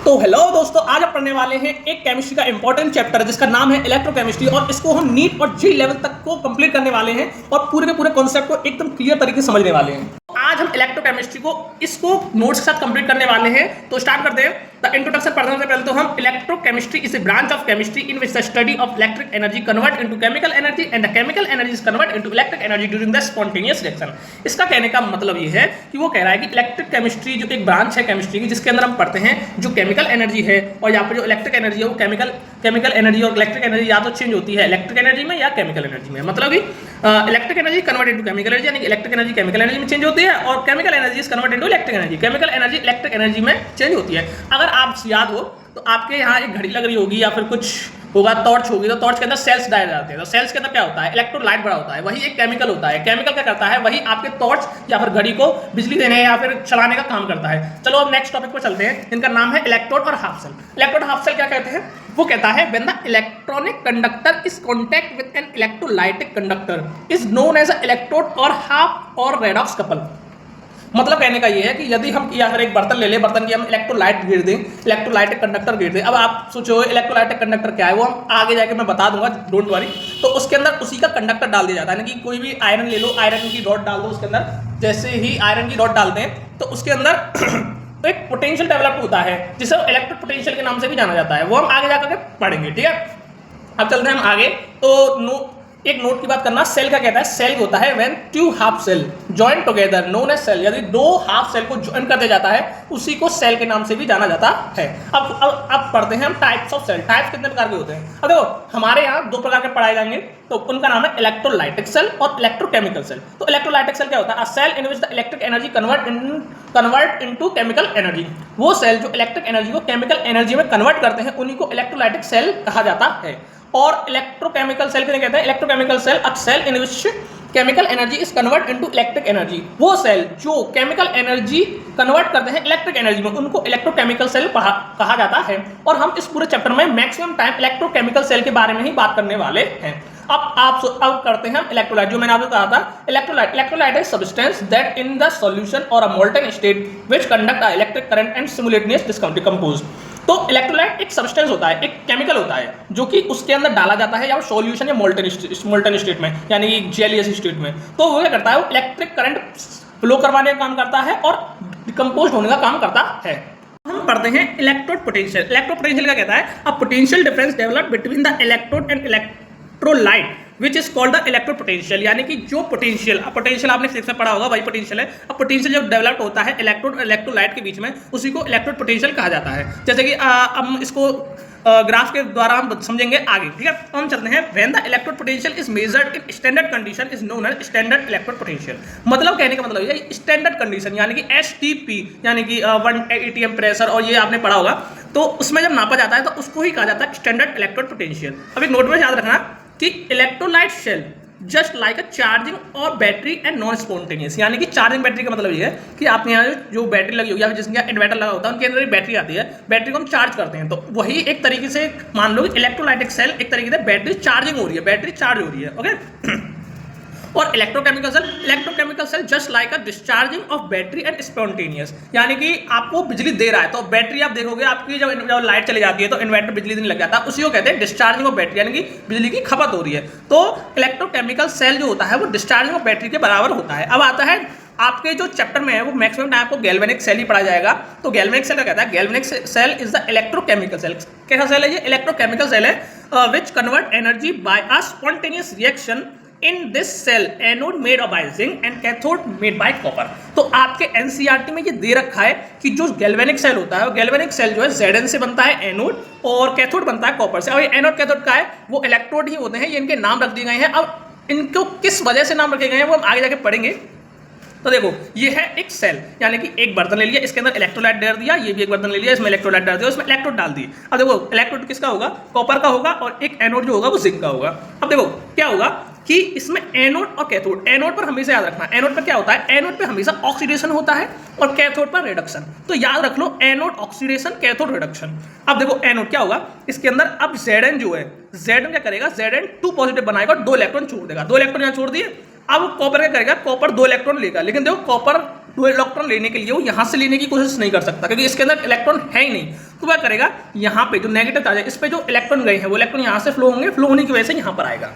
तो हेलो दोस्तों, आज हम पढ़ने वाले हैं एक केमिस्ट्री का इंपॉर्टेंट चैप्टर जिसका नाम है इलेक्ट्रोकेमिस्ट्री और इसको हम नीट और जी लेवल तक को कंप्लीट करने वाले हैं और पूरे के पूरे कॉन्सेप्ट को एकदम क्लियर तरीके से समझने वाले हैं। आज हम इलेक्ट्रोकेमिस्ट्री को इसको नोट्स के साथ कंप्लीट करने वाले हैं। तो स्टार्ट करते हैं। द इंट्रोडक्शन पढ़ने से पहले तो हम electrochemistry is a branch of chemistry in which the study of electric energy convert into chemical energy and the chemical energy is convert into electric energy during the spontaneous reaction. इसका कहने का मतलब ये है कि वो कह रहा है कि इलेक्ट्रिक केमिस्ट्री जो एक ब्रांच है केमिस्ट्री की जिसके अंदर हम पढ़ते हैं जो केमिकल एनर्जी है और यहाँ पे जो इलेक्ट्रिक एनर्जी है वो केमिकल एनर्जी और इलेक्ट्रिक एनर्जी या तो चेंज होती है इलेक्ट्रिक एनर्जी में या केमिकल एनर्जी में। मतलब कि electric energy convert into chemical energy, यानी कि इलेक्ट्रिक एनर्जी केमिकल एनर्जी में चेंज होती है और chemical energy is convert into electric energy, chemical energy electric energy में चेंज होती है। अगर आप याद हो तो आपके यहाँ एक घड़ी लग रही होगी या फिर कुछ होगा, टॉर्च होगी, तो टॉर्च के अंदर सेल्स डाले जाते हैं। तो सेल्स के अंदर क्या होता है, इलेक्ट्रोलाइट भरा होता है, वही एक केमिकल होता है। केमिकल क्या करता है, वही आपके टॉर्च या फिर घड़ी को बिजली देने या फिर चलाने का काम करता है। चलो अब नेक्स्ट टॉपिक पर चलते हैं, इनका नाम है इलेक्ट्रोड और half cell. Electrode half cell क्या कहते हैं, वो कहता है when the electronic conductor is contact with an electrolytic conductor is known as a electrode और हाफ और रेडॉक्स कपल। मतलब कहने का ये है कि यदि हम अगर एक बर्तन ले लें, बर्तन की हम इलेक्ट्रोलाइट गिर दें, इलेक्ट्रोलाइटिक कंडक्टर गिर दें। अब आप सोचो इलेक्ट्रोलाइटिक कंडक्टर क्या है, वो हम आगे जाके मैं बता दूंगा, डोंट वरी। तो उसके अंदर उसी का कंडक्टर डाल दिया जाता है, यानी कि कोई भी आयरन ले लो, आयरन की रॉड डाल दो उसके अंदर। जैसे ही आयरन की रॉड डालते हैं तो उसके अंदर तो एक पोटेंशियल डेवलप होता है जिसे इलेक्ट्रिक पोटेंशियल के नाम से भी जाना जाता है, वो हम आगे जाकर के पढ़ेंगे। ठीक है, अब चलते हैं हम आगे। तो एक नोट की बात करना, सेल का कहता है, सेल होता है when two half cell join together known as cell. यदि दो हाफ सेल को ज्वाइन कर दिया जाता है उसी को सेल के नाम से भी जाना जाता है। अब पढ़ते हैं हम टाइप्स ऑफ सेल। टाइप्स कितने प्रकार के होते हैं। अब देखो हमारे यहाँ दो प्रकार के पढ़ाए जाएंगे, तो उनका नाम है इलेक्ट्रोलाइटिक सेल और इलेक्ट्रोकेमिकल सेल। तो इलेक्ट्रोलाइटिक सेल क्या होता है, a cell in which the electric energy convert into chemical energy. वो सेल जो इलेक्ट्रिक एनर्जी को केमिकल एनर्जी में कन्वर्ट करते हैं उन्हीं को इलेक्ट्रोलाइटिक सेल कहा जाता है। और इलेक्ट्रोकेमिकल सेल किसे कहते हैं, electrochemical cell a cell in which chemical energy is convert into electric energy. वो सेल जो केमिकल एनर्जी कन्वर्ट करते हैं इलेक्ट्रिक एनर्जी में उनको इलेक्ट्रोकेमिकल सेल कहा जाता है। और हम इस पूरे चैप्टर में मैक्सिमम टाइम इलेक्ट्रोकेमिकल सेल के बारे में ही बात करने वाले हैं। अब करते हैं हम इलेक्ट्रोलाइट। जो मैंने आपको कहा था electrolyte is substance that in the solution और a molten state which conduct a electric current and simultaneous decompose. तो इलेक्ट्रोलाइट एक सब्सटेंस होता है, एक केमिकल होता है जो कि उसके अंदर डाला जाता है या सॉल्यूशन या मोल्टन स्टेट में, यानी कि जेलियस स्टेट में। तो वो क्या करता है, वो इलेक्ट्रिक करंट फ्लो करवाने का काम करता है और डिकम्पोज होने का काम करता है। हम पढ़ते हैं इलेक्ट्रोड पोटेंशियल। इलेक्ट्रोड पोटेंशियल क्या कहता है, a potential difference develop between the electrode and electrolyte which is called the electrode potential. यानी कि जो पोटेंशियल आपने फिजिक्स में पढ़ा होगा वही पोटेंशियल है। अब पोटेंशियल जब डेवलप होता है इलेक्ट्रोड और इलेक्ट्रोलाइट के बीच में उसी को इलेक्ट्रोड पोटेंशियल कहा जाता है। जैसे कि हम इसको ग्राफ के द्वारा हम समझेंगे आगे। ठीक है, तो हम चलते हैं। When the electrode potential is measured in standard condition is known as standard electrode potential. मतलब कहने का मतलब ये स्टैंडर्ड कंडीशन यानी कि STP यानी कि 1 atm प्रेशर, और ये आपने पढ़ा होगा। तो उसमें जब नापा जाता है तो उसको ही कहा जाता है स्टैंडर्ड इलेक्ट्रोड पोटेंशियल। अब एक नोट में याद रखना कि electrolyte cell just like a charging और बैटरी एंड नॉन स्पॉन्टेनियस। यानी कि चार्जिंग बैटरी का मतलब ये है कि आपके यहाँ जो बैटरी लगी होगी या फिर जिसके यहाँ इन्वर्टर लगा होता है उनके अंदर एक बैटरी आती है, बैटरी को हम चार्ज करते हैं। तो वही एक तरीके से मान लो इलेक्ट्रोलाइटिक सेल एक तरीके से बैटरी चार्जिंग हो रही है, बैटरी चार्ज हो रही है। ओके। और electrochemical cell just like a discharging of battery and spontaneous, यानी कि आपको बिजली दे रहा है। तो बैटरी आप देखोगे आपकी जब लाइट चली जाती है तो इन्वर्टर बिजली देने लग जाता है, उसी को कहते हैं डिस्चार्जिंग ऑफ बैटरी, यानी कि बिजली की खपत हो रही है। तो इलेक्ट्रोकेमिकल सेल जो होता है वो डिस्चार्जिंग ऑफ बैटरी के बराबर होता है। अब आता है आपके जो चैप्टर में है वो मैक्सिमम टाइम आपको गैल्वेनिक सेल ही पढ़ा जाएगा। तो गैल्वेनिक सेल क्या कहता है, galvanic cell is the electrochemical cell. कैसा सेल है ये, इलेक्ट्रोकेमिकल सेल है which convert energy by a spontaneous reaction in this cell anode made by zinc and cathode made by copper. तो आपके एनसीईआरटी में ये दे रखा है कि जो गैल्वेनिक सेल होता है, गैल्वेनिक सेल जो है Zn से बनता है एनोड और कैथोड बनता है कॉपर से। और ये एनोड कैथोड का है वो इलेक्ट्रोड ही होते हैं, ये इनके नाम रख दिए गए हैं। अब इनको किस वजह से नाम रखे गए हैं वो हम आगे जाके पढ़ेंगे। तो देखो ये है एक सेल, यानी कि एक बर्तन ले लिया, इसके अंदर इलेक्ट्रोलाइट डाल दिया, ये भी एक बर्तन ले लिया, इसमें इलेक्ट्रोलाइट डाल दिया, उसमें इलेक्ट्रोड डाल दिए। अब देखो इलेक्ट्रोड किसका होगा, कॉपर का होगा, और एक एनोड जो होगा वो जिंक का होगा। अब देखो क्या होगा कि इसमें एनोड और कैथोड, एनोड पर हमेशा याद रखना, एनोड पर क्या होता है, एनोड पे हमेशा ऑक्सीडेशन होता है और कैथोड पर रिडक्शन। तो याद रख लो एनोड ऑक्सीडेशन, कैथोड रिडक्शन। अब देखो एनोड क्या होगा, इसके अंदर अब Zn जो है, Zn क्या करेगा, Zn 2 पॉजिटिव बनाएगा, 2 इलेक्ट्रॉन छोड़ देगा, 2 इलेक्ट्रॉन यहाँ छोड़ दिए। अब कॉपर क्या करेगा, कॉपर 2 इलेक्ट्रॉन लेगा, लेकिन देखो कॉपर 2 इलेक्ट्रॉन लेने के लिए वो यहाँ से लेने की कोशिश नहीं कर सकता क्योंकि इसके अंदर इलेक्ट्रॉन है ही नहीं। तो तो क्या करेगा, यहाँ पे जो नेगेटिव चार्ज है इस पे जो इलेक्ट्रॉन गए हैं वो इलेक्ट्रॉन यहाँ से फ्लो होंगे, फ्लो होने की वजह से यहाँ पर आएगा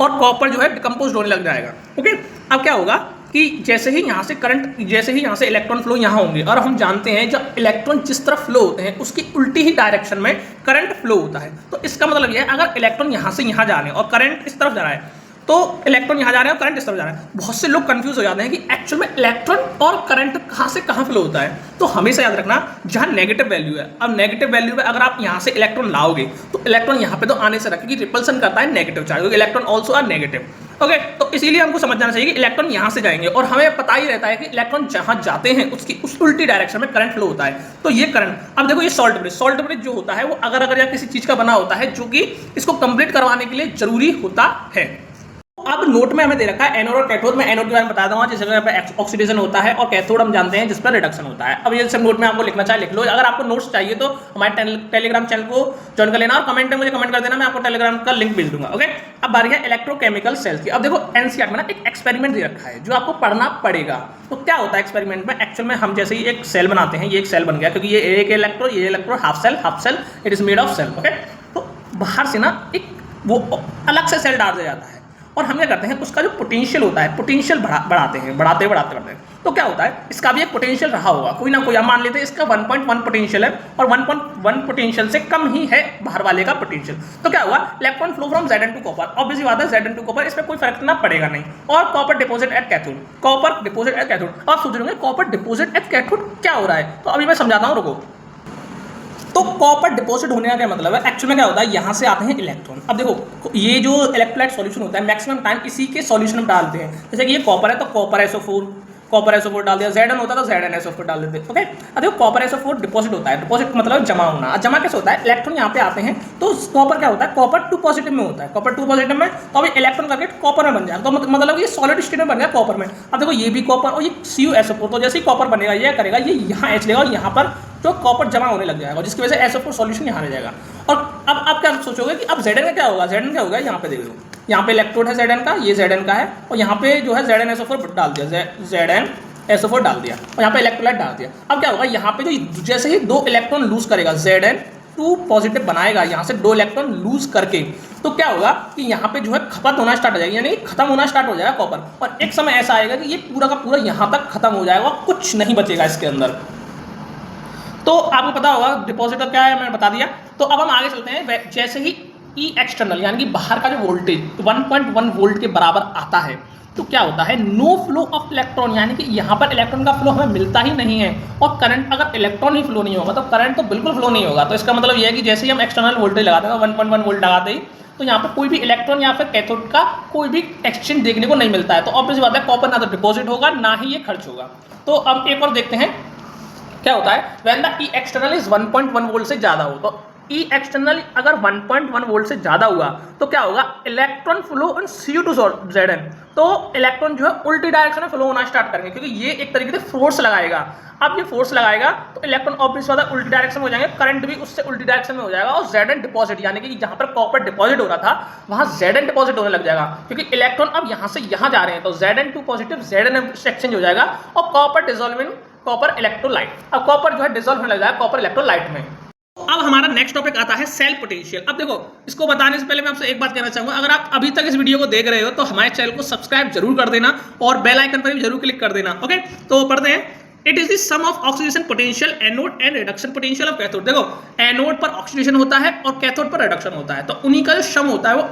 और कॉपर जो है डिकम्पोज होने लग जाएगा। ओके, अब क्या होगा कि जैसे ही यहाँ से करंट, जैसे ही यहाँ से इलेक्ट्रॉन फ्लो यहाँ होंगे, और हम जानते हैं जब इलेक्ट्रॉन जिस तरफ फ्लो होते हैं उसकी उल्टी ही डायरेक्शन में करंट फ्लो होता है। तो इसका मतलब यह है अगर इलेक्ट्रॉन यहाँ से यहाँ जा रहे हैं और करंट इस तरफ जा रहा है तो इलेक्ट्रॉन यहाँ जा रहे हैं और करंट इस तरफ जा रहा है। बहुत से लोग कंफ्यूज हो जाते हैं कि एक्चुअल में इलेक्ट्रॉन और करंट कहाँ से कहाँ फ्लो होता है। तो हमेशा याद रखना जहाँ नेगेटिव वैल्यू है, अब नेगेटिव वैल्यू पे अगर आप यहाँ से इलेक्ट्रॉन लाओगे तो इलेक्ट्रॉन यहाँ पे तो आने से रखेगा कि रिपल्सन करता है नेगेटिव चार्ज, क्योंकि electron also are negative. Okay, तो इसीलिए हमको समझ जाना चाहिए कि इलेक्ट्रॉन यहाँ से जाएंगे और हमें पता ही रहता है कि इलेक्ट्रॉन जहाँ जाते हैं उसकी उस उल्टी डायरेक्शन में करंट फ्लो होता है। तो ये करंट, अब देखो ये सॉल्ट ब्रिज जो होता है वो अगर या किसी चीज का बना होता है जो कि इसको कंप्लीट करवाने के लिए जरूरी होता है। अब नोट में हमें दे रखा है एनोड और कैथोड। मैं एनोड के बारे में बता दूंगा जिस जगह पे ऑक्सीडेशन होता है, और कैथोड हम जानते हैं जिस पर रिडक्शन होता है। अब ये सब नोट में आपको लिखना चाहे लिख लो। अगर आपको नोट्स चाहिए तो हमारे टेलीग्राम चैनल को ज्वाइन कर लेना और कमेंट में मुझे कमेंट कर देना, मैं आपको टेलीग्राम का लिंक भेज दूंगा। ओके, अब बारी है इलेक्ट्रोकेमिकल सेल्स की। अब देखो एनसीईआरटी में ना एक एक्सपेरिमेंट दे रखा है जो आपको पढ़ना पड़ेगा। तो क्या होता है एक्सपेरिमेंट में, एक्चुअल में हम जैसे ही एक सेल बनाते हैं, ये एक सेल बन गया क्योंकि ये एक इलेक्ट्रो, ये electro, half cell, it is made of cell. Okay, तो बाहर से ना एक वो अलग से सेल डाल दिया जाता है और हम क्या करते हैं उसका जो पोटेंशियल होता है, पोटेंशियल बढ़ाते हैं, बढ़ाते। तो क्या होता है, इसका भी एक पोटेंशियल रहा होगा कोई ना कोई। हम मान लेते हैं इसका 1.1 पोटेंशियल है और 1.1 पोटेंशियल से कम ही है बाहर वाले का पोटेंशियल। तो क्या होगा, electron flow from Zn to copper. Obviously बात है Zn टू कॉपर, इसमें कोई फर्क ना पड़ेगा नहीं। और copper deposit at cathode, copper deposit at cathode. आप सोच रहे होंगे कॉपर डिपोजिट एट कैथोड क्या हो रहा है, तो अभी मैं समझाता हूँ, रुको। तो कॉपर डिपॉजिट होने का क्या मतलब है, एक्चुअल में क्या होता है, यहाँ से आते हैं इलेक्ट्रॉन। अब देखो ये जो इलेक्ट्रोलाइट सॉल्यूशन होता है मैक्सिमम टाइम इसी के सॉल्यूशन में डालते हैं। जैसे कि ये कॉपर है तो कॉपर SO4 डाल दिया, Zn होता है तो ZnSO4 डाल देते हैं। ओके, अब देखो कॉपर SO4 डिपॉजिट होता है, डिपॉजिट मतलब जमा होना। जमा कैसे होता है, इलेक्ट्रॉन यहाँ पे आते हैं तो कॉपर क्या होता है, कॉपर 2 पॉजिटिव में होता है, कॉपर 2 पॉजिटिव में, तो अभी इलेक्ट्रॉन करके कॉपर में बन जाएगा। तो मतलब ये सॉलिड स्टेट में बन गया कॉपर में। अब देखो ये भी कॉपर और ये CuSO4, तो जैसे ही कॉपर बनेगा ये करेगा, ये यहाँ H लेगा और यहाँ पर जो कॉपर जमा होने लग जाएगा, जिसकी वजह से SO4 सॉल्यूशन यहाँ रह जाएगा। और अब आप क्या सोचोगे कि अब Zn का क्या होगा, Zn क्या होगा, यहाँ पे देख लो, यहाँ पे इलेक्ट्रोड है Zn का, ये Zn का है, और यहाँ पे जो है ZnSO4 डाल दिया, ZnSO4 डाल दिया, और यहाँ पे इलेक्ट्रोलाइट डाल दिया। अब क्या होगा, यहाँ पे जो जैसे ही 2 इलेक्ट्रॉन लूज करेगा, Zn2 पॉजिटिव बनाएगा, यहाँ से 2 इलेक्ट्रॉन लूज करके, तो क्या होगा कि यहाँ पे जो है खपत होना स्टार्ट हो जाएगी, यानी खत्म होना स्टार्ट हो जाएगा कॉपर। और एक समय ऐसा आएगा कि ये पूरा का पूरा यहाँ तक खत्म हो जाएगा, कुछ नहीं बचेगा इसके अंदर। तो आपको पता होगा डिपॉजिट क्या है, मैंने बता दिया। तो अब हम आगे चलते हैं। जैसे ही ई एक्सटर्नल यानी कि बाहर का जो वोल्टेज 1.1 वोल्ट के बराबर आता है तो क्या होता है, नो फ्लो ऑफ इलेक्ट्रॉन, यानी कि यहाँ पर इलेक्ट्रॉन का फ्लो हमें मिलता ही नहीं है। और करंट, अगर इलेक्ट्रॉन ही फ्लो नहीं होगा तो करंट तो बिल्कुल फ्लो नहीं होगा। तो इसका मतलब यह है कि जैसे ही हम एक्सटर्नल वोल्टेज लगाते हैं 1.1 वोल्ट लगाते ही, तो यहाँ पर कोई भी इलेक्ट्रॉन या फिर कैथोड का कोई भी एक्सचेंज देखने को नहीं मिलता है। तो ऑब्वियस बात है कॉपर ना तो डिपॉजिट होगा ना ही ये खर्च होगा। तो अब एक और देखते हैं क्या होता है, when the E external is 1.1 volt से ज्यादा हो। तो ई एक्सटर्नल अगर 1.1 वोल्ट से ज्यादा हुआ तो क्या होगा, इलेक्ट्रॉन फ्लो ऑन Cu2Zn, तो इलेक्ट्रॉन जो है उल्टी डायरेक्शन में फ्लो होना स्टार्ट करेंगे, क्योंकि ये एक तरीके से फोर्स लगाएगा। अब ये फोर्स लगाएगा तो इलेक्ट्रॉन ऑब्वियस बात है उल्टी डायरेक्शन में हो जाएंगे, करंट भी उससे उल्टी डायरेक्शन में हो जाएगा, और Zn डिपॉजिट यानी कि जहां पर कॉपर डिपॉजिट हो रहा था वहां Zn डिपॉजिट होने लग जाएगा, क्योंकि इलेक्ट्रॉन अब यहां से यहां जा रहे हैं। तो Zn2 पॉजिटिव Zn से एक्सचेंज हो जाएगा और copper dissolve in copper electrolyte. अब कॉपर जो है डिसॉल्व होने लग जाएगा कॉपर इलेक्ट्रोलाइट में। अब हमारा नेक्स्ट टॉपिक आता है सेल पोटेंशियल। अब देखो इसको बताने से पहले मैं आपसे एक बात कहना चाहूंगा, अगर आप अभी तक इस वीडियो को देख रहे हो तो हमारे चैनल को सब्सक्राइब जरूर कर देना और बेल आइकन पर भी जरूर क्लिक कर देना। ओके, तो पढ़ते हैं। It is the sum of oxidation potential anode and reduction potential of cathode. देखो एनोड पर ऑक्सीडेशन होता है और कैथोड पर रिडक्शन होता है, तो उन्हीं का जो सम होता है वो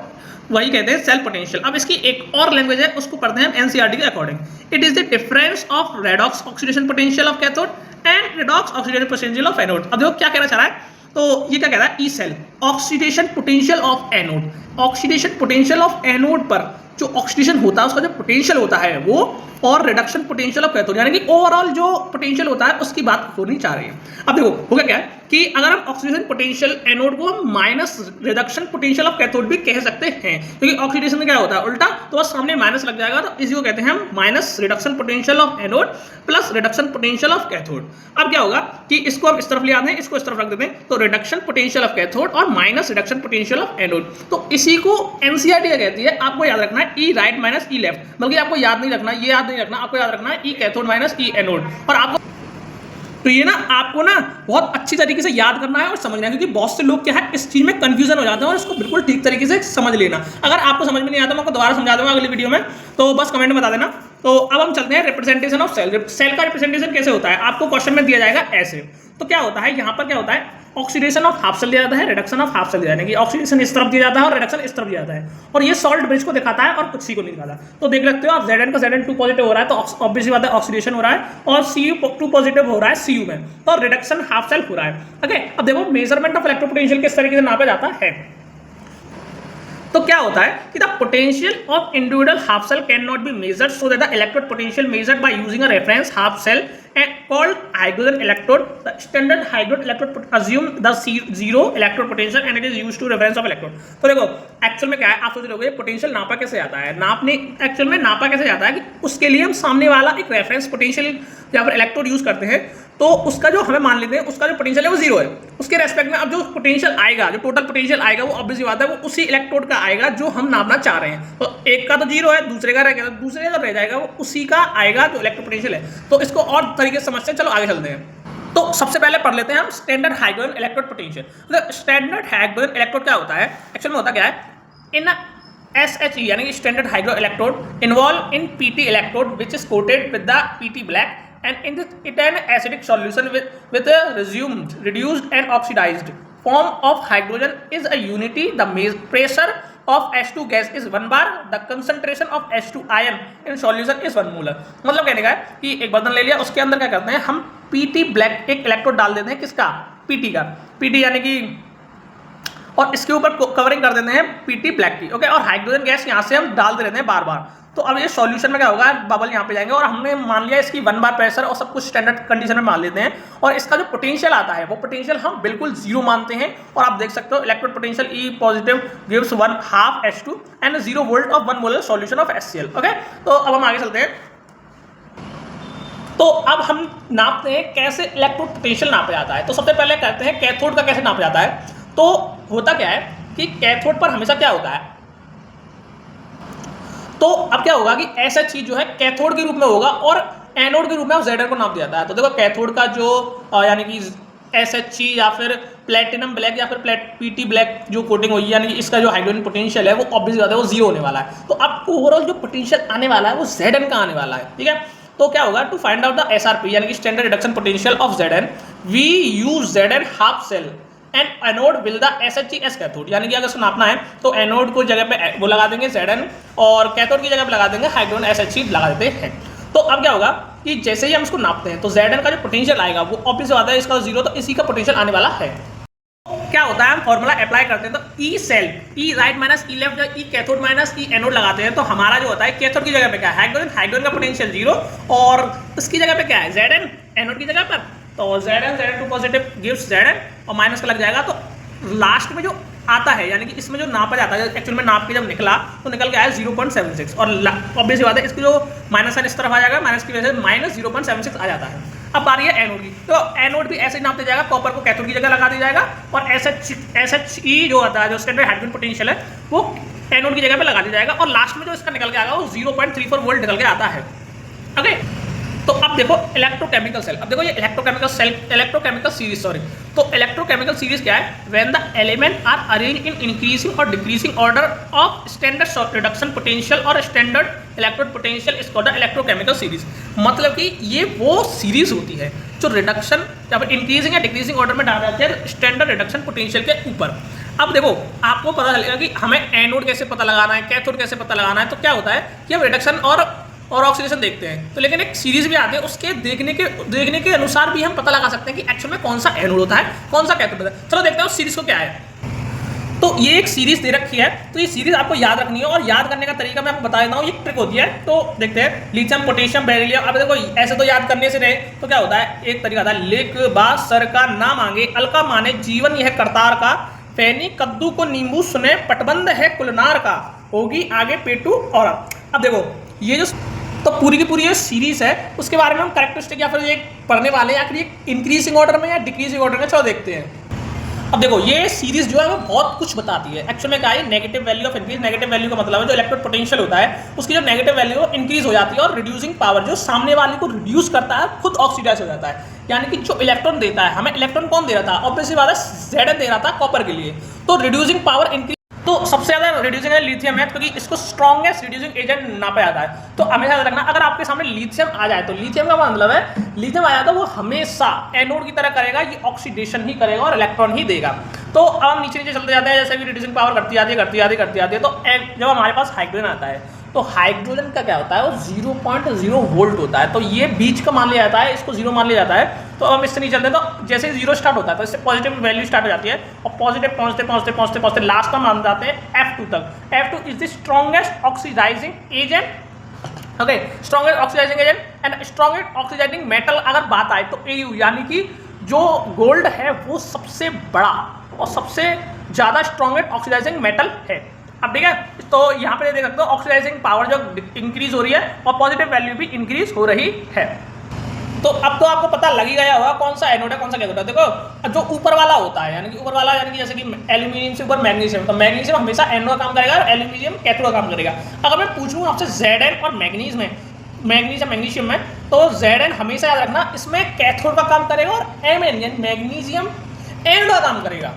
वही कहते हैं सेल पोटेंशियल। अब इसकी एक और लैंग्वेज है, उसको पढ़ते हैं एनसीईआरटी के according. It is the difference of redox oxidation potential of cathode and redox oxidation potential of anode. अब देखो क्या कहना चाह रहा है, तो ये क्या कह रहा है, E cell oxidation potential of anode, oxidation potential of anode पर जो ऑक्सीडेशन होता है उसका जो पोटेंशियल होता है वो, और रिडक्शन पोटेंशियल ऑफ कैथोड यानी कि ओवरऑल जो पोटेंशियल होता है उसकी बात होनी चाह रही है। अब देखो होगा क्या है कि अगर हम ऑक्सीडेशन पोटेंशियल एनोड को हम minus reduction potential of cathode भी कह सकते हैं, क्योंकि ऑक्सीडेशन में क्या होता है उल्टा, तो बस सामने माइनस लग जाएगा, तो इसी को कहते हैं हम minus reduction potential of anode plus reduction potential of cathode. अब क्या होगा कि इसको हम इस तरफ ले आते हैं, इसको इस तरफ रख देते हैं, तो रिडक्शन पोटेंशियल ऑफ कैथोड और minus reduction potential of anode. तो इसी को एनसीईआरटी कहती है, आपको याद रखना है ई राइट माइनस ई लेफ्ट, बल्कि आपको याद नहीं रखना, ये याद नहीं रखना, आपको याद रखना है ई कैथोड माइनस ई एनोड। और आपको तो ये ना आपको ना बहुत अच्छी तरीके से याद करना है और समझना है, क्योंकि बहुत से लोग क्या है इस चीज में कंफ्यूजन हो जाते हैं और इसको बिल्कुल ठीक तरीके से समझ लेना। अगर आपको समझ में नहीं आता मैं आपको दोबारा समझा दूंगा अगली वीडियो में, तो बस कमेंट में बता देना। तो अब हम चलते हैं रिप्रेजेंटेशन ऑफ सेल। सेल का रिप्रेजेंटेशन कैसे होता है, आपको क्वेश्चन में दिया जाएगा ऐसे। तो क्या होता है यहाँ पर, क्या होता है, ऑक्सीडेशन ऑफ हाफ सेल दिया जाता है, रिडक्शन ऑफ हाफ सेल दिया जाता है। ऑक्सीडेशन इस तरफ दिया जाता है और रिडक्शन इस तरफ दिया जाता है, और ये सॉल्ट ब्रिज को दिखाता है और कुछ सी को नहीं दिखाता। तो देख सकते हो आप Zn का Zn2 पॉजिटिव हो रहा है, तो ऑब्वियसली बात है ऑक्सीडेशन हो रहा है, और Cu2 पॉजिटिव हो रहा है Cu में, तो रिडक्शन हाफ सेल हो रहा है। ओके, अब देखो मेजरमेंट ऑफ इलेक्ट्रोपोटेंशियल किस तरीके से नापा जाता है। तो क्या होता है कि the potential of individual half cell can not be measured, so that the electrode potential measured by using a reference half cell and called hydrogen electrode. The standard hydrogen electrode assume the zero electrode potential and it is used to reference of electrode. तो देखो actual में क्या है, आप सोच रहे हो potential नापा कैसे जाता है, नापने एक्चुअल में नापा कैसे जाता है कि उसके लिए हम सामने वाला एक रेफरेंस पोटेंशियल या फिर इलेक्ट्रोड यूज करते हैं, तो उसका जो हमें मान लेते हैं उसका जो पोटेंशियल है वो जीरो है, उसके रेस्पेक्ट में अब जो पोटेंशियल आएगा, जो टोटल पोटेंशियल आएगा वो ऑब्वियसली बात है वो उसी इलेक्ट्रोड का आएगा जो हम नापना चाह रहे हैं। तो एक का तो जीरो है, दूसरे का रहेगा, दूसरे का रह जाएगा वो उसी का आएगा जो इलेक्ट्रो पोटेंशियल है। तो इसको और तरीके से समझते हैं, चलो आगे चलते हैं। तो सबसे पहले पढ़ लेते हैं हम standard hydrogen electrode potential. Standard hydrogen electrode क्या होता है, एक्चुअल में होता क्या है, इन SHE यानी कि standard hydro electrode involve in PT electrode which is coated with the PT black and in it an acidic solution with a reduced and oxidized form of hydrogen is a unity. The pressure of H2 gas is 1 bar. The concentration of H2 ion in solution is 1 molar. मतलब कहने का है कि एक बर्तन ले लिया, उसके अंदर क्या करते हैं हम PT ब्लैक एक इलेक्ट्रोड डाल देते हैं, किसका, PT का, PT यानी कि, और इसके ऊपर कवरिंग कर देते हैं PT ब्लैक की। ओके, और हाइड्रोजन गैस यहाँ से हम डालते रहते हैं बार बार। तो अब ये सॉल्यूशन में क्या होगा, बबल यहाँ पे जाएंगे और हमने मान लिया इसकी 1 बार प्रेशर और सब कुछ स्टैंडर्ड कंडीशन में मान लेते हैं, और इसका जो पोटेंशियल आता है वो पोटेंशियल हम बिल्कुल जीरो मानते हैं। और आप देख सकते हो electrode potential E positive gives 1/2 H2 and 0 volt of 1 molar solution of HCl। Okay, तो अब हम आगे चलते हैं। तो अब हम नापते हैं कैसे इलेक्ट्रोड पोटेंशियल नापा जाता है। तो सबसे पहले कहते हैं कैथोड का कैसे नापा जाता है। तो होता क्या है कि कैथोड पर हमेशा क्या होता है, तो अब क्या होगा कि ऐसा चीज जो है कैथोड के रूप में होगा और एनोड के रूप में Zn को नाप दिया जाता है। तो देखो कैथोड का जो यानी कि SHE या फिर प्लेटिनम ब्लैक या फिर PT ब्लैक जो कोटिंग हुई, यानी कि इसका जो हाइड्रोजन पोटेंशियल है वो ऑब्वियसली बात है वो जीरो होने वाला है। तो अब ओवरऑल जो पोटेंशियल आने वाला है वो Zn का आने वाला है, ठीक है। तो क्या होगा, to find out the SRP यानी कि standard reduction potential of Zn we use Zn half cell and anode will the SHES cathode. यानी कि अगर इसको नापना है तो एनोड को जगह पे वो लगा देंगे Zn और कैथोड की जगह पे लगा देंगे हाइड्रोजन SHE लगा देते हैं। तो अब क्या होगा कि जैसे ही हम इसको नापते हैं तो Zn का जो पोटेंशियल आएगा वो ऑब्वियस बात है इसका जीरो, तो इसी का पोटेंशियल आने वाला है। क्या होता है, हम फॉर्मूला अप्लाई करते हैं तो E cell, E right minus E left, E cathode minus E anode लगाते हैं, तो हमारा जो होता है कैथोड की जगह पे क्या है हाइड्रोजन, हाइड्रोजन का पोटेंशियल जीरो, और इसकी जगह पे क्या है Zn एनोड की जगह पर, तो Zn2 पॉजिटिव गिव्स Zn और माइनस का लग जाएगा। तो लास्ट में जो आता है यानी कि इसमें जो नापा जाता है एक्चुअल में नाप के जब निकला तो निकल के आया 0.76, और ऑब्वियसली बात है इसकी जो माइनस साइन इस तरफ आ जाएगा, माइनस की वजह से माइनस 0.76 आ जाता है। अब बारी है एनोड की, तो एनोड भी ऐसे ही नाप दिया जाएगा, कॉपर को कैथोड की जगह लगा दिया जाएगा और SHE जो आता है जो स्टैंडर्ड हाइड्रोजन पोटेंशियल है वो एनोड की जगह पे लगा दिया जाएगा, और लास्ट में जो इसका निकल के आएगा वो 0.34 वोल्ट निकल के आता है। ओके, तो अब देखो इलेक्ट्रोकेमिकल सेल, अब देखो ये इलेक्ट्रोकेमिकल सीरीज, सॉरी, तो इलेक्ट्रोकेमिकल सीरीज क्या है, when the element are arrange in increasing और decreasing order of standard reduction potential और standard electrode potential is called the electrochemical series. मतलब कि ये वो सीरीज होती है जो रिडक्शन या फिर इंक्रीजिंग या डिक्रीजिंग ऑर्डर में डाला जाती है स्टैंडर्ड रिडक्शन पोटेंशियल के ऊपर। अब देखो आपको पता चलेगा कि हमें एनोड कैसे पता लगाना है, कैथोड कैसे पता लगाना है। तो क्या होता है कि हम रिडक्शन और ऑक्सीडेशन देखते हैं, तो लेकिन एक सीरीज भी आती है, उसके देखने के अनुसार भी हम पता लगा सकते हैं कि एक्चुअल में कौन सा एनोड होता है कौन सा कैथोड होता है। चलो देखते हैं उस सीरीज को क्या है। तो ये एक सीरीज दे रखी है, तो ये सीरीज आपको याद रखनी है, और याद करने का तरीका मैं आपको बता देता हूँ, ये ट्रिक होती है। तो देखते हैं लिथियम पोटेशियम बेरिलियम। अब देखो ऐसे तो याद करने से रहे तो क्या होता है, एक तरीका था, लिख बा सर का ना मांगे अलका माने जीवन यह करतार का, फैनी कद्दू को नींबू सुने पटबंद है कुलनार का, होगी आगे पेटू। और अब देखो ये जो तो पूरी की पूरी ये सीरीज है उसके बारे में हम कैरेक्टरिस्टिक या फिर ये पढ़ने वाले हैं, आखिर ये इंक्रीजिंग ऑर्डर में या डिक्रीजिंग ऑर्डर में, चलो देखते हैं। अब देखो ये सीरीज जो है वो बहुत कुछ बताती है। एक्चुअल में क्या है, negative value of increase. Negative value का मतलब है जो इलेक्ट्रोड पोटेंशियल होता है उसकी जो नेगेटिव वैल्यू है इंक्रीज हो जाती है, और रिड्यूसिंग पावर जो सामने वाले को रिड्यूस करता है खुद ऑक्सीडाइज हो जाता है। यानी कि जो इलेक्ट्रॉन देता है, हमें इलेक्ट्रॉन कौन दे रहा था, ऑब्वियसली बात है Zn दे रहा था कॉपर के लिए, तो रिड्यूसिंग पावर इंक्रीज। तो सबसे ज्यादा रिड्यूसिंग है लिथियम है, क्योंकि इसको स्ट्रॉन्गेस्ट रिड्यूसिंग एजेंट नापा जाता है। तो हमेशा याद रखना, अगर आपके सामने लिथियम आ जाए तो लिथियम का मतलब है, लिथियम आ जाए तो वो हमेशा एनोड की तरह करेगा, ये ऑक्सीडेशन ही करेगा और इलेक्ट्रॉन ही देगा। तो अब हम नीचे नीचे चलते जाते हैं, जैसे भी रिड्यूसिंग पावर करती जाती है। तो जब हमारे पास हाइड्रोजन आता है तो हाइड्रोजन का क्या होता है, वो 0.0 वोल्ट होता है। तो ये बीच का मान लिया जाता है, इसको जीरो मान लिया जाता है। तो हम इससे नहीं चलते, तो जैसे ही जीरो स्टार्ट होता है तो इससे पॉजिटिव वैल्यू स्टार्ट हो जाती है, और पॉजिटिव पहुंचते लास्ट में मान जाते हैं F2 तक। F2 is the strongest oxidizing agent. Okay, strongest oxidizing agent and strongest oxidizing metal अगर बात आए तो Au, यानी कि जो गोल्ड है वो सबसे बड़ा और सबसे ज्यादा स्ट्रॉन्गेस्ट ऑक्सीडाइजिंग मेटल है। अब ठीक है, तो यहाँ पे देख सकते हो ऑक्सीडाइजिंग पावर जो इंक्रीज हो रही है और पॉजिटिव वैल्यू भी इंक्रीज हो रही है। तो अब तो आपको पता लग ही गया होगा कौन सा एनोड है कौन सा कैथोड है। देखो जो ऊपर वाला होता है, यानी कि ऊपर वाला, यानी कि जैसे कि एल्यूमिनियम से ऊपर मैग्नीशियम, तो मैग्नीशियम हमेशा एनोड का काम करेगा और एल्यूमिनियम कैथोड का काम करेगा। अगर मैं पूछूं आपसे Zn और मैग्नीशियम में, तो Zn हमेशा याद रखना इसमें कैथोड का काम करेगा और Mn मैग्नीशियम एनोड का काम करेगा।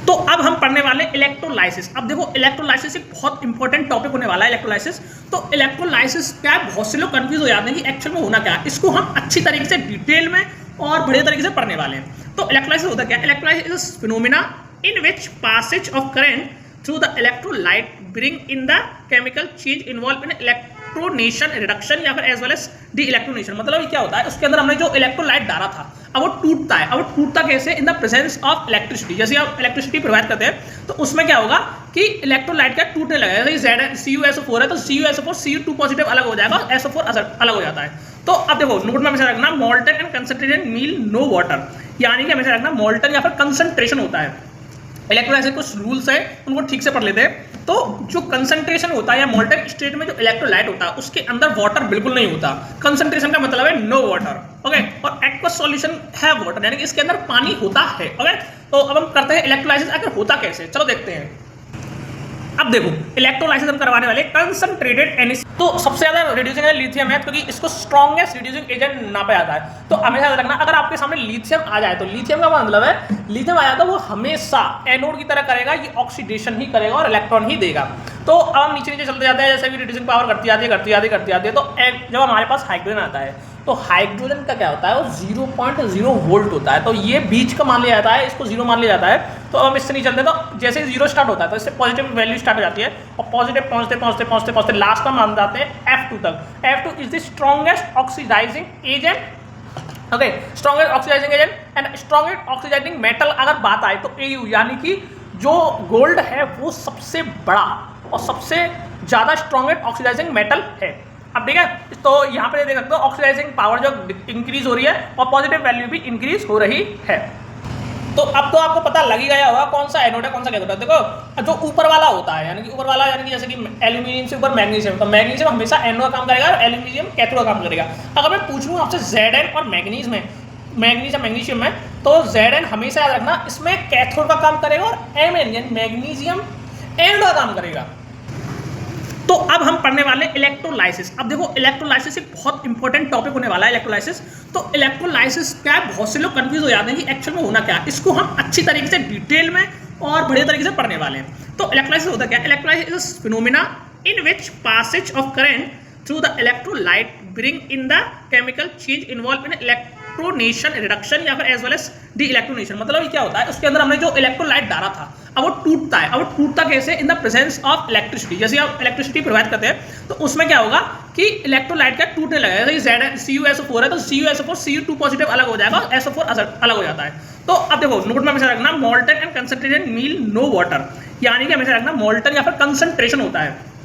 तो अब हम पढ़ने वाले इलेक्ट्रोलाइसिस। अब देखो इलेक्ट्रोलाइसिस एक बहुत इंपॉर्टेंट टॉपिक होने वाला है इलेक्ट्रोलाइसिस। तो इलेक्ट्रोलाइसिस क्या है, बहुत से लोग कंफ्यूज हो जाते हैं कि एक्चुअल में होना क्या है। इसको हम अच्छी तरीके से डिटेल में और बढ़िया तरीके से पढ़ने वाले हैं। तो इलेक्ट्रोलाइसिस होता क्या है, electrolysis is a phenomena in which passage of current through the electrolyte bring in the chemical change involve in electronation reduction या फिर as well as de electronation. मतलब ये क्या होता है, उसके अंदर हमने जो इलेक्ट्रोलाइट डाला था अब वो टूटता है। अब वो टूटता कैसे, in the presence of electricity. जैसे आप इलेक्ट्रिसिटी प्रोवाइड करते हैं तो उसमें क्या होगा कि इलेक्ट्रोलाइट का टूटने लगेगा। जैसे CuSO4 है तो CuSO4 Cu2 पॉजिटिव अलग हो जाएगा, SO4 अलग हो जाता है। तो अब देखो नोट में हमेशा रखना molten and concentrated meal no water, यानी कि हमेशा रखना मोल्टन या फिर कंसंट्रेशन होता है। इलेक्ट्रोलाइसिस कुछ रूल्स है उनको ठीक से पढ़ लेते हैं। तो जो कंसंट्रेशन होता है या मोल्टन स्टेट में जो इलेक्ट्रोलाइट होता है उसके अंदर वाटर बिल्कुल नहीं होता। कंसंट्रेशन का मतलब है नो वाटर, ओके, और एक्वस सॉल्यूशन है वाटर, यानी कि इसके अंदर पानी होता है। ओके, तो अब हम करते हैं इलेक्ट्रोलाइसिस आखिर होता कैसे, चलो देखते हैं। अब देखो इलेक्ट्रोलाइसिस हम करवाने वाले कंसंट्रेटेड NaCl। तो सबसे ज्यादा रिड्यूसिंग है लिथियम है, क्योंकि इसको स्ट्रॉन्गेस्ट रिड्यूसिंग एजेंट नापा जाता है। तो हमेशा याद रखना, अगर आपके सामने लिथियम आ जाए तो लिथियम का मतलब है, लिथियम आ जाए तो वो हमेशा एनोड की तरह करेगा, ये ऑक्सीडेशन ही करेगा और इलेक्ट्रॉन ही देगा। तो अब हम नीचे नीचे चलते जाते हैं, जैसे भी रिड्यूसिंग पावर करती जाती है। तो जब हमारे पास हाइड्रोजन आता है तो हाइड्रोजन का क्या होता है, वो 0.0 वोल्ट होता है। तो ये बीच का मान लिया जाता है, इसको जीरो मान लिया जाता है। तो हम इससे नहीं चलते, तो जैसे ही जीरो स्टार्ट होता है तो इससे पॉजिटिव वैल्यू स्टार्ट हो जाती है, और पॉजिटिव पहुंचते लास्ट में मान जाते हैं F2 तक। F2 is the strongest oxidizing agent. Okay, strongest oxidizing agent and strongest oxidizing metal अगर बात आए तो Au, यानी कि जो गोल्ड है वो सबसे बड़ा और सबसे ज्यादा स्ट्रॉन्गेस्ट ऑक्सीडाइजिंग मेटल है। अब ठीक है, तो यहाँ पे देख सकते हो ऑक्सीडाइजिंग पावर जो इंक्रीज हो रही है और पॉजिटिव वैल्यू भी इंक्रीज हो रही है। तो अब तो आपको पता लग ही गया होगा कौन सा एनोड है कौन सा कैथोड है। देखो जो ऊपर वाला होता है, यानी कि ऊपर वाला, यानी कि जैसे कि एल्यूमिनियम से ऊपर मैग्नीशियम, तो मैग्नीशियम हमेशा एनोड का काम करेगा और एल्यूमिनियम कैथोड का काम करेगा। अगर मैं पूछूं आपसे Zn और मैग्नीशियम में, तो Zn हमेशा याद रखना इसमें कैथोड का काम करेगा और Mn मैग्नीशियम एनोड का काम करेगा। तो अब हम पढ़ने वाले इलेक्ट्रोलाइसिस। अब देखो इलेक्ट्रोलाइसिस एक बहुत इंपॉर्टेंट टॉपिक होने वाला है इलेक्ट्रोलाइसिस। तो इलेक्ट्रोलाइसिस क्या है, बहुत से लोग कंफ्यूज हो जाते हैं कि एक्चुअल में होना क्या है। इसको हम अच्छी तरीके से डिटेल में और बढ़िया तरीके से पढ़ने वाले हैं। तो इलेक्ट्रोलाइसिस होता क्या है, electrolysis is a phenomena in which passage of current through the electrolyte bring in the chemical change involve in electronation reduction या फिर as well as de electronation. मतलब ये क्या होता है, उसके अंदर हमने जो इलेक्ट्रोलाइट डाला था अब वो टूटता है। अब वो टूटता कैसे, in the presence of electricity. जैसे आप इलेक्ट्रिसिटी प्रोवाइड करते हैं तो उसमें क्या होगा कि इलेक्ट्रोलाइट का टूटने लगेगा। जैसे CuSO4 है तो CuSO4 Cu2 पॉजिटिव अलग हो जाएगा, SO4 अलग हो जाता है। तो अब देखो नोट में हमेशा रखना molten and concentrated meal no water, यानी कि हमेशा रखना मोल्टन या फिर कंसंट्रेशन होता है।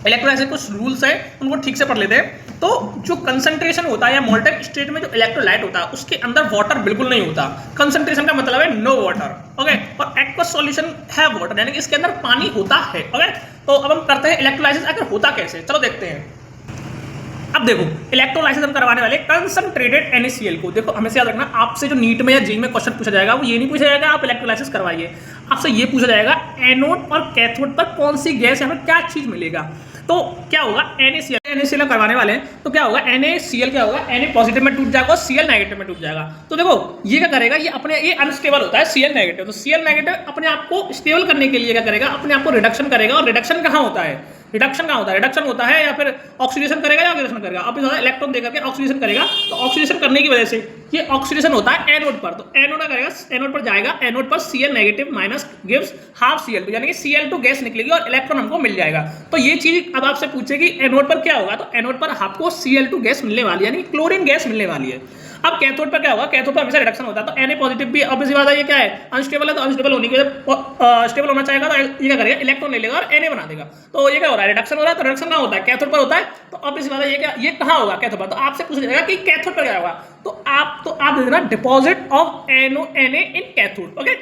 इलेक्ट्रोलाइसिस कुछ रूल्स है उनको ठीक से पढ़ लेते हैं। तो जो कंसंट्रेशन होता है या मोल्टन स्टेट में जो इलेक्ट्रोलाइट होता है उसके अंदर वाटर बिल्कुल नहीं होता। कंसंट्रेशन का मतलब है नो वाटर, ओके, और एक्वस सॉल्यूशन है वाटर, यानी कि इसके अंदर पानी होता है। ओके, तो अब हम करते हैं इलेक्ट्रोलाइसिस आखिर होता कैसे, चलो देखते हैं। अब देखो इलेक्ट्रोलाइसिस हम करवाने वाले कंसंट्रेटेड NaCl को। देखो हमेशा याद रखना, आपसे जो नीट में या जेईई में क्वेश्चन पूछा जाएगा वो ये नहीं पूछा जाएगा आप इलेक्ट्रोलाइसिस करवाइए, आपसे ये पूछा जाएगा एनोड और कैथोड पर कौन सी गैस या फिर क्या चीज मिलेगा। तो क्या होगा NaCl करवाने वाले हैं तो क्या होगा NaCl क्या होगा, Na पॉजिटिव में टूट जाएगा और Cl नेगेटिव में टूट जाएगा। तो देखो ये क्या करेगा, ये अपने ये अनस्टेबल होता है Cl नेगेटिव, तो Cl नेगेटिव अपने आप को स्टेबल करने के लिए क्या करेगा, अपने आप को रिडक्शन करेगा। और रिडक्शन कहाँ होता है, रिडक्शन कहाँ होता है, रिडक्शन होता है या फिर ऑक्सीडेशन करेगा या ऑक्सीडेशन करेगा। अब इलेक्ट्रॉन देकर के ऑक्सीडेशन करेगा, तो ऑक्सीडेशन करने की वजह से ये ऑक्सीडेशन होता है एनोड पर, तो एनोड करेगा, एनोड पर जाएगा, एनोड पर Cl negative minus gives half Cl2, यानी कि Cl2 गैस निकलेगी और इलेक्ट्रॉन हमको मिल जाएगा। तो ये चीज अब आपसे पूछेगी एनोड पर क्या होगा, तो एनोड पर आपको Cl2 गैस मिलने वाली है, यानी क्लोरीन गैस मिलने वाली है। अब कैथोड पर क्या होगा, कैथोड पर हमेशा रिडक्शन होता है, तो Na पॉजिटिव भी ऑब्वियसली बात है, ये क्या है अनस्टेबल है, तो अनस्टेबल होने की वजह स्टेबल होना चाहेगा तो ये क्या करेगा, इलेक्ट्रॉन ले लेगा और Na बना देगा। तो ये क्या हो रहा है, रिडक्शन हो रहा है, तो रिडक्शन कहाँ होता है, कैथोड पर होता है, तो ऑब्वियसली बात है ये क्या, ये कहाँ होगा कैथोड पर, तो आपसे पूछा जाएगा कि कैथोड पर क्या होगा, तो आप दे देना deposit of Na in cathode. Okay,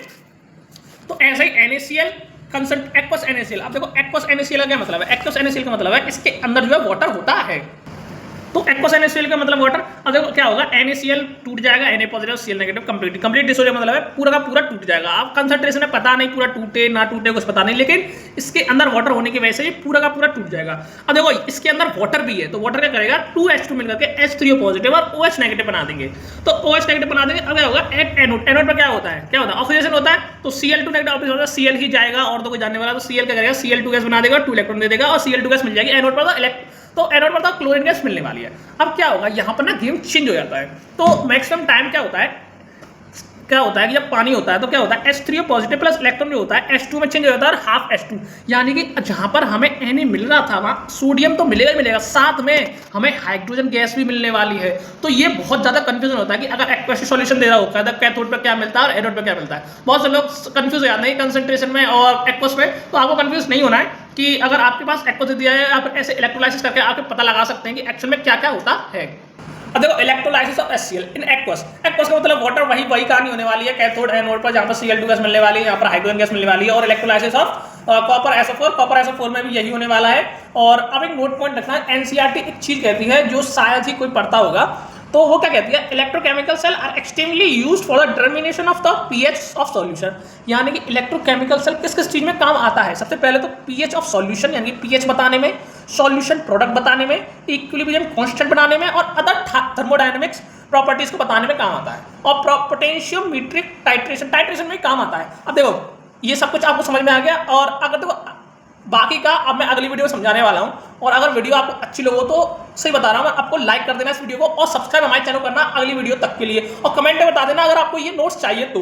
तो ऐसा ही NaCl कंसंट एक्वस NaCl। अब देखो एक्वस NaCl का क्या मतलब है, एक्वस NaCl का मतलब है इसके अंदर जो है वाटर होता है, तो एक्वस NaCl का मतलब वाटर। अब देखो क्या होगा, NaCl टूट जाएगा, Na positive Cl negative complete dissociation मतलब है पूरा का पूरा टूट जाएगा। अब कंसंट्रेशन है पता नहीं पूरा टूटे ना टूटे कुछ पता नहीं, लेकिन इसके अंदर वाटर होने की वजह से ये पूरा का पूरा टूट जाएगा। अब देखो इसके अंदर वाटर भी है, तो वाटर क्या करेगा 2H2 मिलकर के H3O पॉजिटिव और OH नेगेटिव बना देंगे, तो OH नेगेटिव बना देंगे। अब क्या होगा एनोड, एनोड पर क्या होता है, ऑक्सीडेशन होता है, तो Cl2 नेगेटिव ऑब्वियस होता है, Cl ही जाएगा और तो कोई जानने वाला, तो Cl क्या करेगा Cl2 गैस बना देगा, 2 इलेक्ट्रॉन दे देगा और Cl2 गैस मिल जाएगी एनोड पर, तो एनोड पर तो क्लोरीन गैस मिलने वाली है। अब क्या होगा यहाँ पर ना गेम चेंज हो जाता है, तो मैक्सिमम टाइम क्या होता है कि जब पानी होता है तो क्या होता है H3O पॉजिटिव प्लस इलेक्ट्रॉन जो होता है H2 में चेंज हो जाता है और हाफ H2, यानी कि जहां पर हमें Na मिल रहा था वहां सोडियम तो मिलेगा ही मिलेगा, साथ में हमें हाइड्रोजन गैस भी मिलने वाली है। तो ये बहुत ज्यादा कंफ्यूजन होता है कि अगर एक्वस सॉल्यूशन दे रहा होता है तो कैथोड पर क्या मिलता है और एनोड पर क्या मिलता है। बहुत से लोग कंफ्यूज हो जाते हैं कंसंट्रेशन में और एक्वस में, तो आपको कंफ्यूज नहीं होना है कि अगर आपके पास एक्वस दिया है आप ऐसे इलेक्ट्रोलाइसिस करके आप पता लगा सकते हैं कि एक्चुअल में क्या क्या होता है। अब देखो electrolysis of HCl in aqueous, aqueous का मतलब वाटर वही कहानी होने वाली है कैथोड एनोड पर, जहां पर Cl2 गैस मिलने वाली है, यहाँ पर हाइड्रोजन गैस मिलने वाली है। और electrolysis of copper SO4, copper SO4 में भी यही होने वाला है। और अब एक नोट पॉइंट रखना है, NCERT एक चीज कहती है जो शायद ही कोई पढ़ता होगा, तो वो क्या कहती है, electrochemical cell are extremely used for the determination of the pH of solution, यानी कि इलेक्ट्रोकेमिकल सेल किस किस चीज में काम आता है। सबसे पहले तो pH ऑफ सॉल्यूशन यानी pH बताने में, सॉल्यूशन प्रोडक्ट बताने में, इक्विलिब्रियम कांस्टेंट बनाने में और अदर थर्मोडायनेमिक्स प्रॉपर्टीज को बताने में काम आता है। और पोटेंशियोमीट्रिक टाइट्रेशन में काम आता है। अब देखो ये सब कुछ आपको समझ में आ गया, और अगर देखो बाकी का अब मैं अगली वीडियो में समझाने वाला हूं। और अगर वीडियो आपको अच्छी लगे तो सही बता रहा हूं मैं, आपको लाइक कर देना इस वीडियो को और सब्सक्राइब हमारे चैनल करना अगली वीडियो तक के लिए, और कमेंट में बता देना अगर आपको ये नोट्स चाहिए तो।